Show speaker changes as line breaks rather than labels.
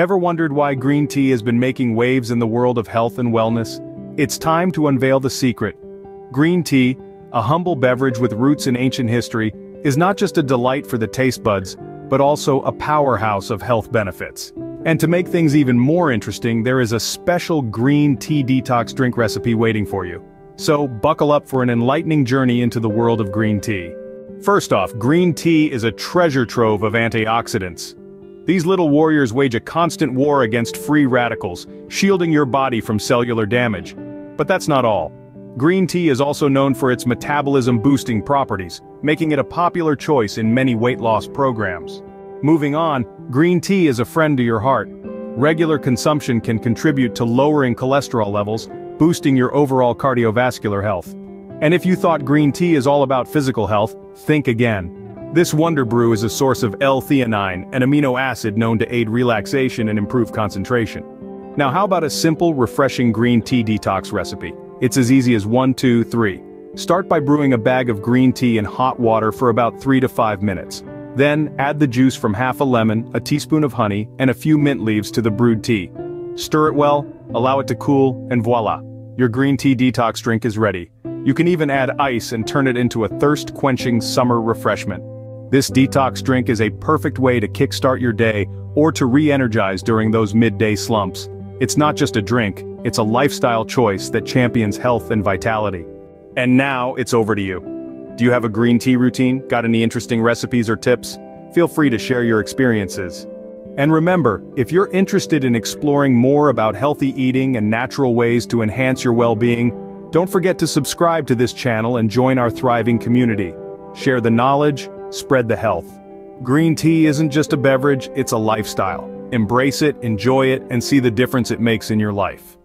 Ever wondered why green tea has been making waves in the world of health and wellness? It's time to unveil the secret. Green tea, a humble beverage with roots in ancient history, is not just a delight for the taste buds, but also a powerhouse of health benefits. And to make things even more interesting, there is a special green tea detox drink recipe waiting for you. So buckle up for an enlightening journey into the world of green tea. First off, green tea is a treasure trove of antioxidants. These little warriors wage a constant war against free radicals, shielding your body from cellular damage. But that's not all. Green tea is also known for its metabolism-boosting properties, making it a popular choice in many weight loss programs. Moving on, green tea is a friend to your heart. Regular consumption can contribute to lowering cholesterol levels, boosting your overall cardiovascular health. And if you thought green tea is all about physical health, think again. This wonder brew is a source of L-theanine, an amino acid known to aid relaxation and improve concentration. Now how about a simple, refreshing green tea detox recipe? It's as easy as 1, 2, 3. Start by brewing a bag of green tea in hot water for about 3 to 5 minutes. Then, add the juice from half a lemon, a teaspoon of honey, and a few mint leaves to the brewed tea. Stir it well, allow it to cool, and voila! Your green tea detox drink is ready. You can even add ice and turn it into a thirst-quenching summer refreshment. This detox drink is a perfect way to kickstart your day or to re-energize during those midday slumps. It's not just a drink, it's a lifestyle choice that champions health and vitality. And now, it's over to you. Do you have a green tea routine? Got any interesting recipes or tips? Feel free to share your experiences. And remember, if you're interested in exploring more about healthy eating and natural ways to enhance your well-being, don't forget to subscribe to this channel and join our thriving community. Share the knowledge, spread the health. Green tea isn't just a beverage, it's a lifestyle. Embrace it, enjoy it, and see the difference it makes in your life.